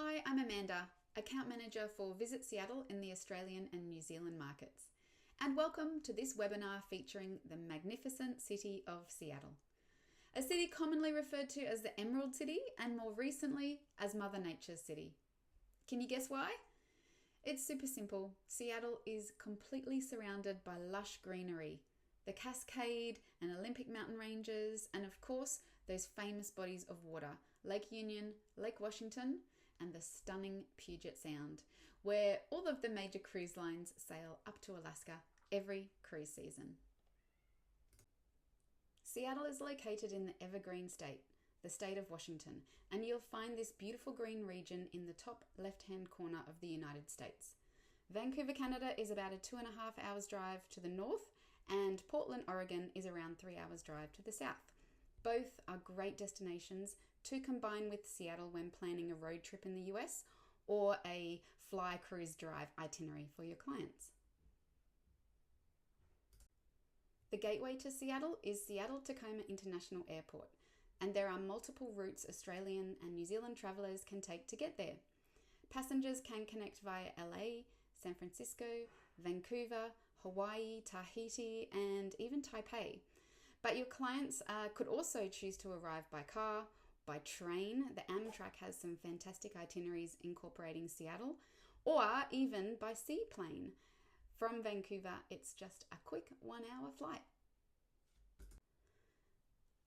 Hi, I'm Amanda, Account Manager for Visit Seattle in the Australian and New Zealand markets. And welcome to this webinar featuring the magnificent city of Seattle. A city commonly referred to as the Emerald City and more recently as Mother Nature's City. Can you guess why? It's super simple. Seattle is completely surrounded by lush greenery, the Cascade and Olympic mountain ranges, and of course, those famous bodies of water, Lake Union, Lake Washington, and the stunning Puget Sound, where all of the major cruise lines sail up to Alaska every cruise season. Seattle is located in the Evergreen State, the state of Washington, and you'll find this beautiful green region in the top left-hand corner of the United States. Vancouver, Canada is about a 2.5 hours drive to the north, and Portland, Oregon is around 3 hours drive to the south. Both are great destinations to combine with Seattle when planning a road trip in the US or a fly, cruise, drive itinerary for your clients. The gateway to Seattle is Seattle-Tacoma International Airport, and there are multiple routes Australian and New Zealand travellers can take to get there. Passengers can connect via LA, San Francisco, Vancouver, Hawaii, Tahiti, and even Taipei. But your clients could also choose to arrive by car, by train. The Amtrak has some fantastic itineraries incorporating Seattle, or even by seaplane. From Vancouver, it's just a quick 1-hour flight.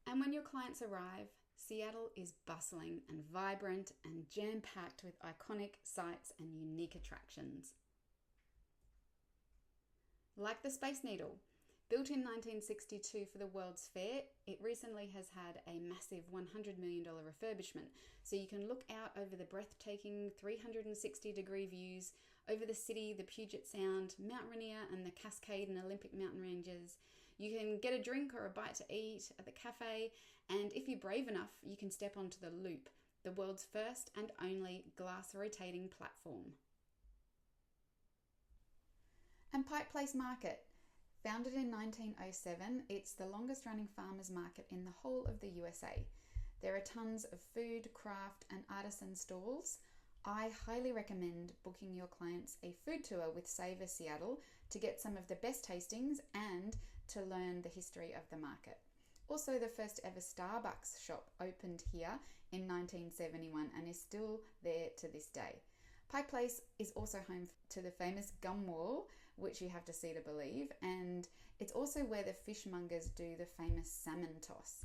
And when your clients arrive, Seattle is bustling and vibrant and jam-packed with iconic sights and unique attractions. Like the Space Needle, built in 1962 for the World's Fair, it recently has had a massive $100 million refurbishment, so you can look out over the breathtaking 360-degree views over the city, the Puget Sound, Mount Rainier, and the Cascade and Olympic mountain ranges. You can get a drink or a bite to eat at the cafe, and if you're brave enough, you can step onto the Loop, the world's first and only glass rotating platform. And Pike Place Market. Founded in 1907, it's the longest running farmers market in the whole of the USA. There are tons of food, craft, and artisan stalls. I highly recommend booking your clients a food tour with Savor Seattle to get some of the best tastings and to learn the history of the market. Also, the first ever Starbucks shop opened here in 1971 and is still there to this day. Pike Place is also home to the famous Gum Wall, which you have to see to believe, and it's also where the fishmongers do the famous salmon toss.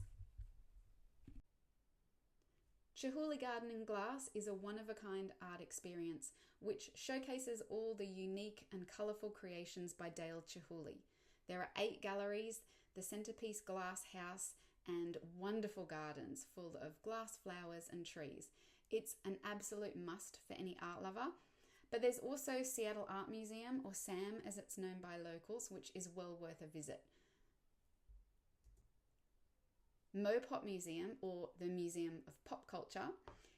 Chihuly Garden in Glass is a one-of-a-kind art experience which showcases all the unique and colourful creations by Dale Chihuly. There are 8 galleries, the centerpiece glass house, and wonderful gardens full of glass flowers and trees. It's an absolute must for any art lover. But there's also Seattle Art Museum, or SAM as it's known by locals, which is well worth a visit. Mopop Museum, or the Museum of Pop Culture,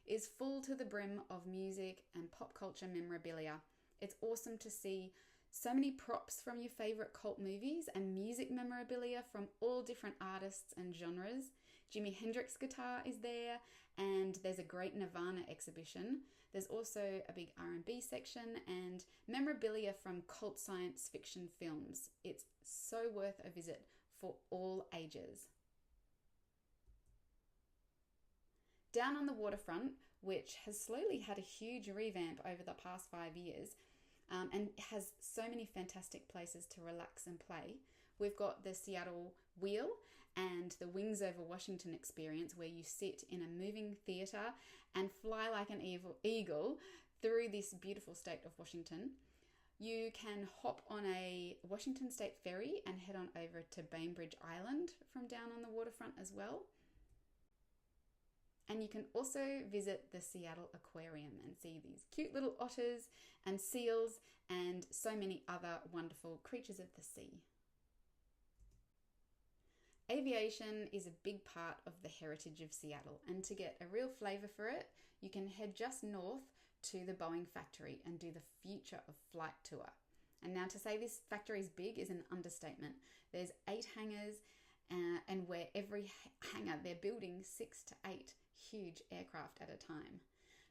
is full to the brim of music and pop culture memorabilia. It's awesome to see so many props from your favorite cult movies and music memorabilia from all different artists and genres. Jimi Hendrix guitar is there, and there's a great Nirvana exhibition. There's also a big R&B section and memorabilia from cult science fiction films. It's so worth a visit for all ages. Down on the waterfront, which has slowly had a huge revamp over the past 5 years, and has so many fantastic places to relax and play. We've got the Seattle Wheel and the Wings Over Washington experience, where you sit in a moving theatre and fly like an eagle through this beautiful state of Washington. You can hop on a Washington State ferry and head on over to Bainbridge Island from down on the waterfront as well. And you can also visit the Seattle Aquarium and see these cute little otters and seals and so many other wonderful creatures of the sea. Aviation is a big part of the heritage of Seattle, and to get a real flavour for it, you can head just north to the Boeing factory and do the Future of Flight tour. And now, to say this factory is big is an understatement. There's 8 hangars, and where every hangar they're building 6 to 8 huge aircraft at a time.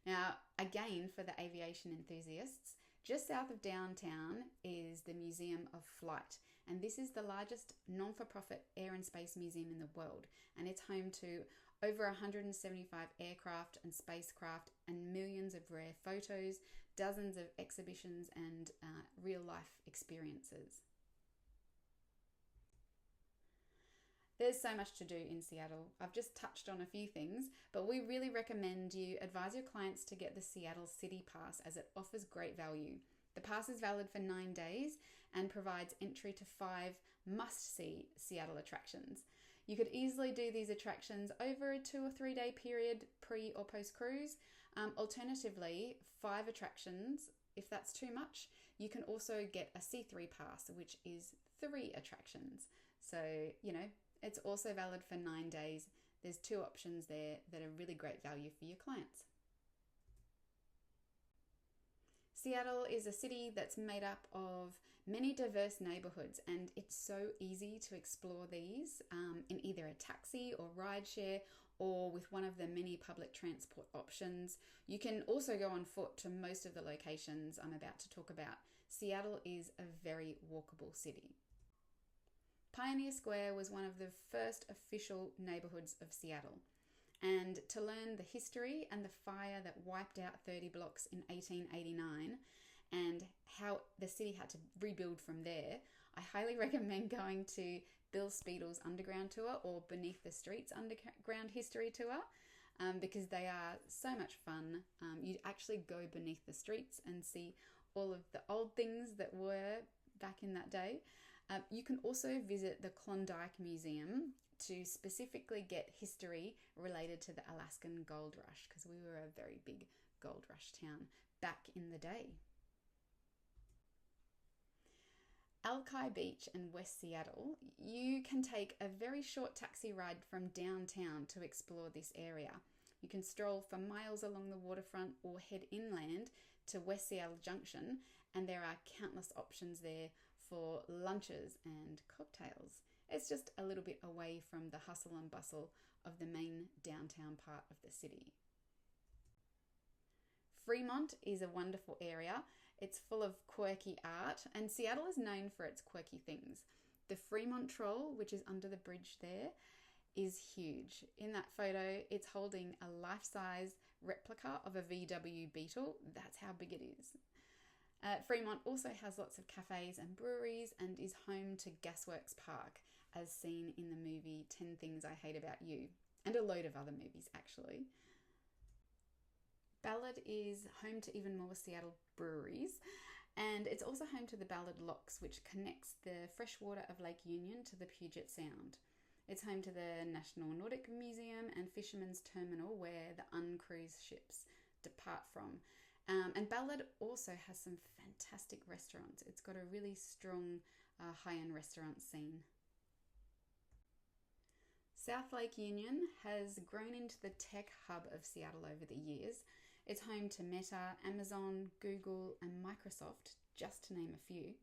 Now, again, for the aviation enthusiasts, just south of downtown is the Museum of Flight, and this is the largest non-for-profit air and space museum in the world, and it's home to over 175 aircraft and spacecraft and millions of rare photos, dozens of exhibitions and real-life experiences. There's so much to do in Seattle. I've just touched on a few things, but we really recommend you advise your clients to get the Seattle City Pass as it offers great value. The pass is valid for 9 days and provides entry to 5 must-see Seattle attractions. You could easily do these attractions over a 2 or 3 day period, pre or post cruise. Alternatively, 5 attractions, if that's too much, you can also get a C3 pass, which is 3 attractions. So, it's also valid for 9 days. There's 2 options there that are really great value for your clients. Seattle is a city that's made up of many diverse neighborhoods, and it's so easy to explore these in either a taxi or rideshare or with one of the many public transport options. You can also go on foot to most of the locations I'm about to talk about. Seattle is a very walkable city. Pioneer Square was one of the first official neighborhoods of Seattle. And to learn the history and the fire that wiped out 30 blocks in 1889 and how the city had to rebuild from there, I highly recommend going to Bill Spiegel's Underground Tour or Beneath the Streets Underground History Tour because they are so much fun. You actually go beneath the streets and see all of the old things that were back in that day. You can also visit the Klondike Museum to specifically get history related to the Alaskan Gold Rush, because we were a very big gold rush town back in the day. Alki Beach and West Seattle, you can take a very short taxi ride from downtown to explore this area. You can stroll for miles along the waterfront or head inland to West Seattle Junction, and there are countless options there for lunches and cocktails. It's just a little bit away from the hustle and bustle of the main downtown part of the city. Fremont is a wonderful area. It's full of quirky art, and Seattle is known for its quirky things. The Fremont Troll, which is under the bridge there, is huge. In that photo, it's holding a life-size replica of a VW Beetle. That's how big it is. Fremont also has lots of cafes and breweries and is home to Gasworks Park, as seen in the movie 10 Things I Hate About You, and a load of other movies actually. Ballard is home to even more Seattle breweries, and it's also home to the Ballard Locks, which connects the freshwater of Lake Union to the Puget Sound. It's home to the National Nordic Museum and Fisherman's Terminal, where the uncruised ships depart from. And Ballard also has some fantastic restaurants. It's got a really strong high-end restaurant scene. South Lake Union has grown into the tech hub of Seattle over the years. It's home to Meta, Amazon, Google, and Microsoft, just to name a few.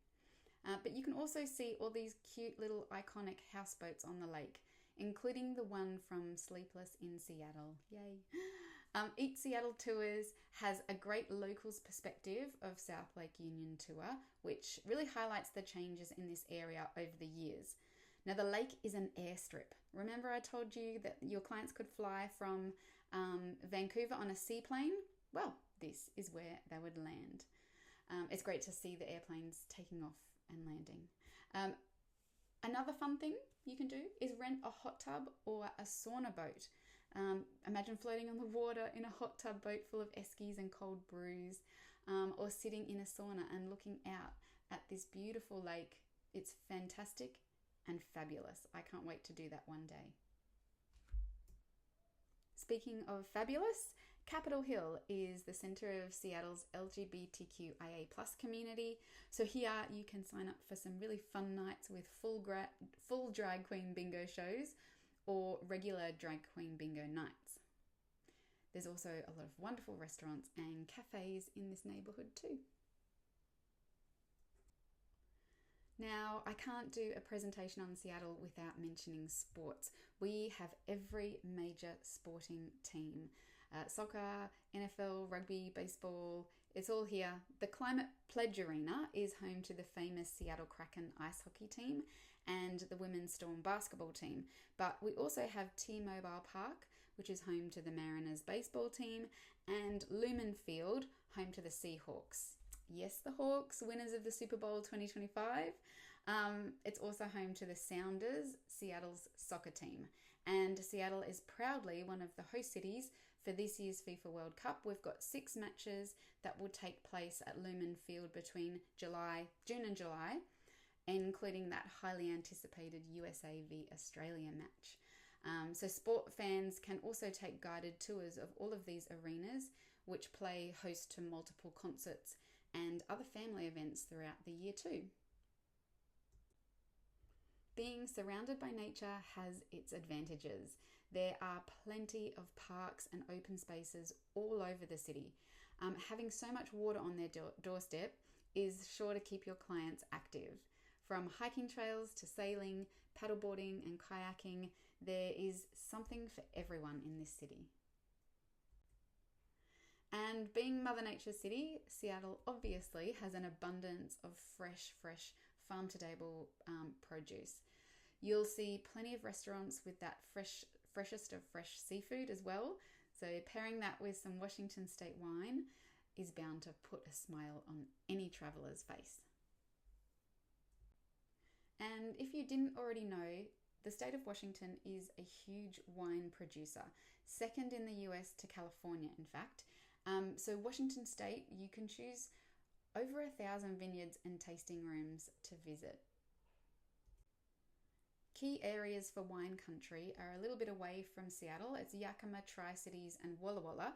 But you can also see all these cute little iconic houseboats on the lake, including the one from Sleepless in Seattle. Yay! Eat Seattle Tours has a great locals perspective of South Lake Union tour, which really highlights the changes in this area over the years. Now, the lake is an airstrip. Remember I told you that your clients could fly from Vancouver on a seaplane? Well, this is where they would land. It's great to see the airplanes taking off and landing. Another fun thing you can do is rent a hot tub or a sauna boat. Imagine floating on the water in a hot tub boat full of eskies and cold brews, or sitting in a sauna and looking out at this beautiful lake. It's fantastic and fabulous. I can't wait to do that one day. Speaking of fabulous, Capitol Hill is the center of Seattle's LGBTQIA+ community. So here you can sign up for some really fun nights with full drag queen bingo shows or regular drag queen bingo nights. There's also a lot of wonderful restaurants and cafes in this neighborhood too. Now, I can't do a presentation on Seattle without mentioning sports. We have every major sporting team. soccer, NFL, rugby, baseball. It's all here. The Climate Pledge Arena is home to the famous Seattle Kraken ice hockey team and the Women's Storm basketball team. But we also have T-Mobile Park, which is home to the Mariners baseball team, and Lumen Field, home to the Seahawks. Yes, the Hawks, winners of the Super Bowl 2025. It's also home to the Sounders, Seattle's soccer team. And Seattle is proudly one of the host cities for this year's FIFA World Cup. We've got 6 matches that will take place at Lumen Field between June and July, including that highly anticipated USA v Australia match. So sport fans can also take guided tours of all of these arenas, which play host to multiple concerts and other family events throughout the year too. Being surrounded by nature has its advantages. There are plenty of parks and open spaces all over the city. Having so much water on their doorstep is sure to keep your clients active. From hiking trails to sailing, paddleboarding and kayaking, there is something for everyone in this city. And being Mother Nature's city, Seattle obviously has an abundance of fresh farm-to-table produce. You'll see plenty of restaurants with that freshest of fresh seafood as well. So pairing that with some Washington State wine is bound to put a smile on any traveler's face. And if you didn't already know, the state of Washington is a huge wine producer, second in the US to California, in fact. So Washington State, you can choose over 1,000 vineyards and tasting rooms to visit. Key areas for wine country are a little bit away from Seattle. It's Yakima, Tri-Cities and Walla Walla,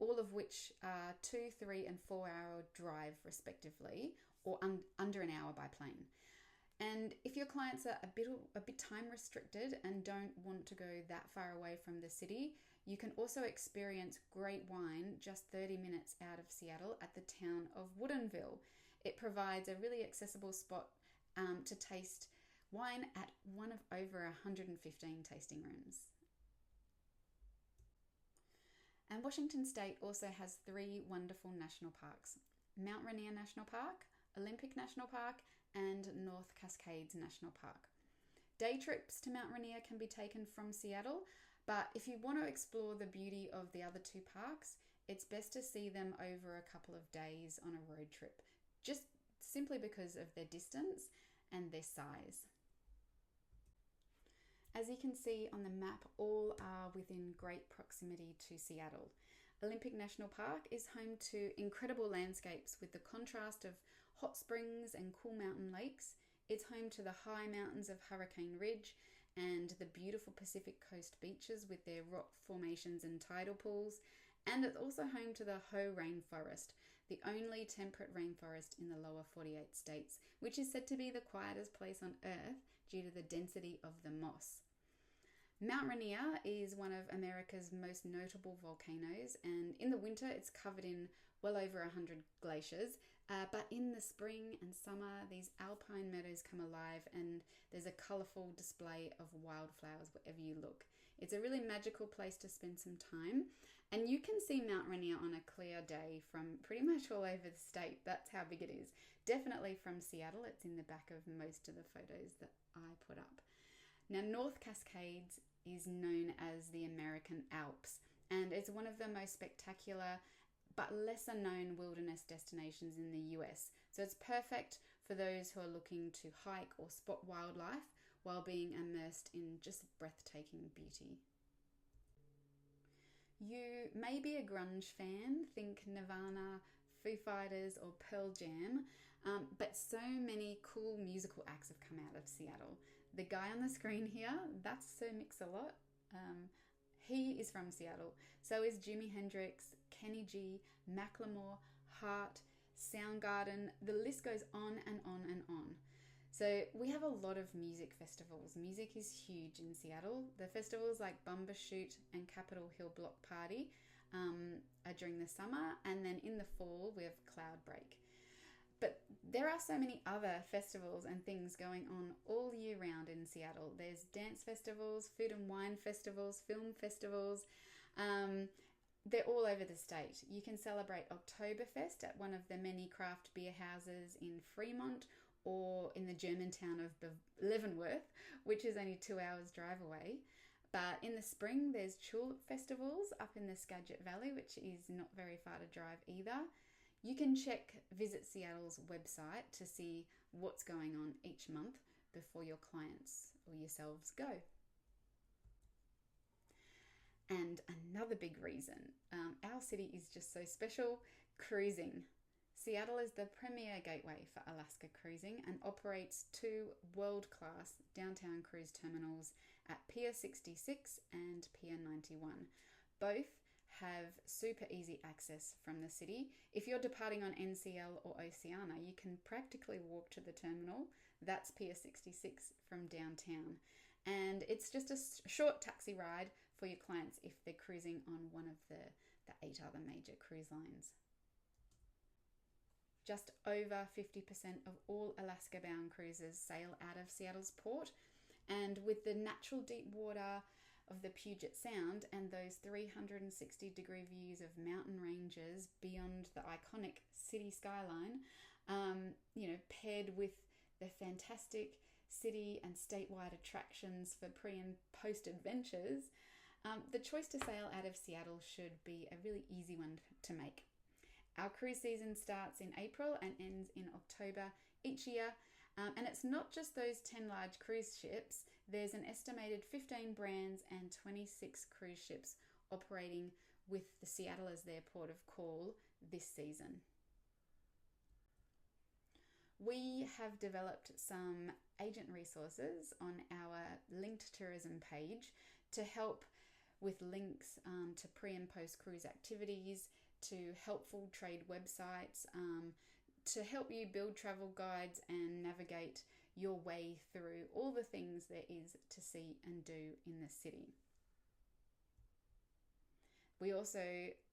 all of which are 2, 3 and 4 hour drive respectively, or under an hour by plane. And if your clients are a bit time restricted and don't want to go that far away from the city, you can also experience great wine just 30 minutes out of Seattle at the town of Woodinville. It provides a really accessible spot to taste wine at one of over 115 tasting rooms. And Washington State also has 3 wonderful national parks: Mount Rainier National Park, Olympic National Park, and North Cascades National Park. Day trips to Mount Rainier can be taken from Seattle, but if you want to explore the beauty of the other 2 parks, it's best to see them over a couple of days on a road trip, just simply because of their distance and their size. As you can see on the map, all are within great proximity to Seattle. Olympic National Park is home to incredible landscapes with the contrast of hot springs and cool mountain lakes. It's home to the high mountains of Hurricane Ridge and the beautiful Pacific Coast beaches with their rock formations and tidal pools. And it's also home to the Hoh Rainforest, the only temperate rainforest in the lower 48 states, which is said to be the quietest place on Earth due to the density of the moss. Mount Rainier is one of America's most notable volcanoes, and in the winter it's covered in well over 100 glaciers, but in the spring and summer these alpine meadows come alive and there's a colourful display of wildflowers wherever you look. It's a really magical place to spend some time, and you can see Mount Rainier on a clear day from pretty much all over the state. That's how big it is. Definitely from Seattle. It's in the back of most of the photos that I put up. Now, North Cascades is known as the American Alps, and it's one of the most spectacular but lesser known wilderness destinations in the US. So it's perfect for those who are looking to hike or spot wildlife while being immersed in just breathtaking beauty. You may be a grunge fan, think Nirvana, Foo Fighters or Pearl Jam, but so many cool musical acts have come out of Seattle. The guy on the screen here, that's Sir Mix-a-Lot. He is from Seattle. So is Jimi Hendrix, Kenny G, Macklemore, Heart, Soundgarden. The list goes on and on and on. So we have a lot of music festivals. Music is huge in Seattle. The festivals like Bumbershoot and Capitol Hill Block Party are during the summer, and then in the fall we have Cloudbreak. But there are so many other festivals and things going on all year round in Seattle. There's dance festivals, food and wine festivals, film festivals. they're all over the state. You can celebrate Oktoberfest at one of the many craft beer houses in Fremont or in the German town of Leavenworth, which is only 2 hours drive away. But in the spring, there's tulip festivals up in the Skagit Valley, which is not very far to drive either. You can check Visit Seattle's website to see what's going on each month before your clients or yourselves go. And another big reason, our city is just so special, cruising. Seattle is the premier gateway for Alaska cruising and operates 2 world-class downtown cruise terminals at Pier 66 and Pier 91. Both have super easy access from the city. If you're departing on NCL or Oceana, you can practically walk to the terminal. That's Pier 66 from downtown. And it's just a short taxi ride for your clients if they're cruising on one of the 8 other major cruise lines. Just over 50% of all Alaska-bound cruises sail out of Seattle's port, and with the natural deep water of the Puget Sound and those 360-degree views of mountain ranges beyond the iconic city skyline, paired with the fantastic city and statewide attractions for pre and post adventures, the choice to sail out of Seattle should be a really easy one to make. Our cruise season starts in April and ends in October each year. And it's not just those 10 large cruise ships. There's an estimated 15 brands and 26 cruise ships operating with the Seattle as their port of call this season. We have developed some agent resources on our linked tourism page to help with links to pre and post cruise activities, to helpful trade websites, to help you build travel guides and navigate your way through all the things there is to see and do in the city. We also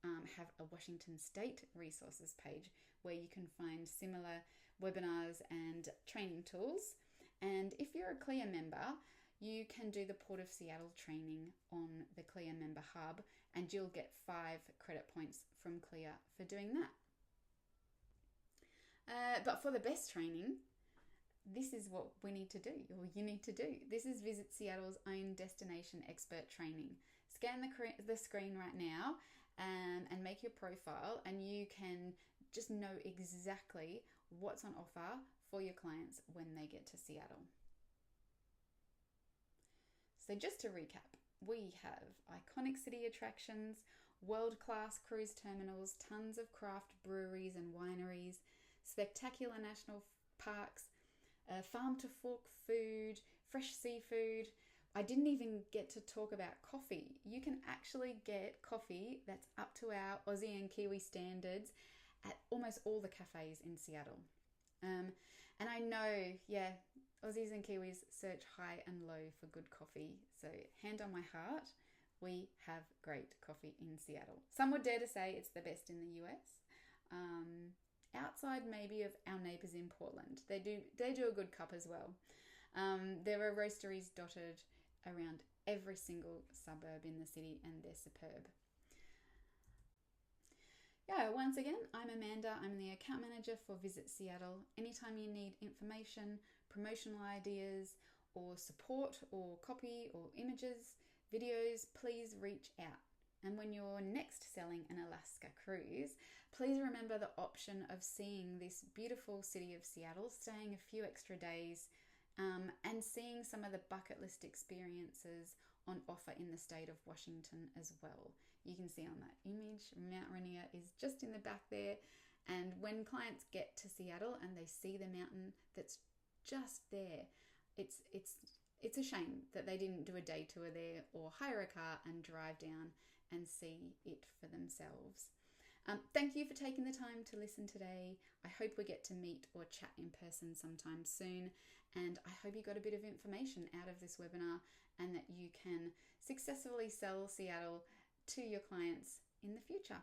have a Washington State resources page where you can find similar webinars and training tools. And if you're a CLIA member, you can do the Port of Seattle training on the CLIA member hub, and you'll get 5 credit points from CLIA for doing that. But for the best training, this is what we need to do, or you need to do. This is Visit Seattle's own destination expert training. Scan the screen right now and make your profile, and you can just know exactly what's on offer for your clients when they get to Seattle. So just to recap, we have iconic city attractions, world-class cruise terminals, tons of craft breweries and wineries, spectacular national parks, farm-to-fork food, fresh seafood. I didn't even get to talk about coffee. You can actually get coffee that's up to our Aussie and Kiwi standards at almost all the cafes in Seattle. And I know, Aussies and Kiwis search high and low for good coffee. So hand on my heart, we have great coffee in Seattle. Some would dare to say it's the best in the US. Outside maybe of our neighbours in Portland. They do a good cup as well. There are roasteries dotted around every single suburb in the city, and they're superb. Once again, I'm Amanda. I'm the account manager for Visit Seattle. Anytime you need information, promotional ideas, or support, or copy, or images, videos, please reach out. And when you're next selling an Alaska cruise, please remember the option of seeing this beautiful city of Seattle, staying a few extra days, and seeing some of the bucket list experiences on offer in the state of Washington as well. You can see on that image, Mount Rainier is just in the back there. And when clients get to Seattle and they see the mountain that's just there, it's a shame that they didn't do a day tour there or hire a car and drive down and see it for themselves. Thank you for taking the time to listen today. I hope we get to meet or chat in person sometime soon, and I hope you got a bit of information out of this webinar and that you can successfully sell Seattle to your clients in the future.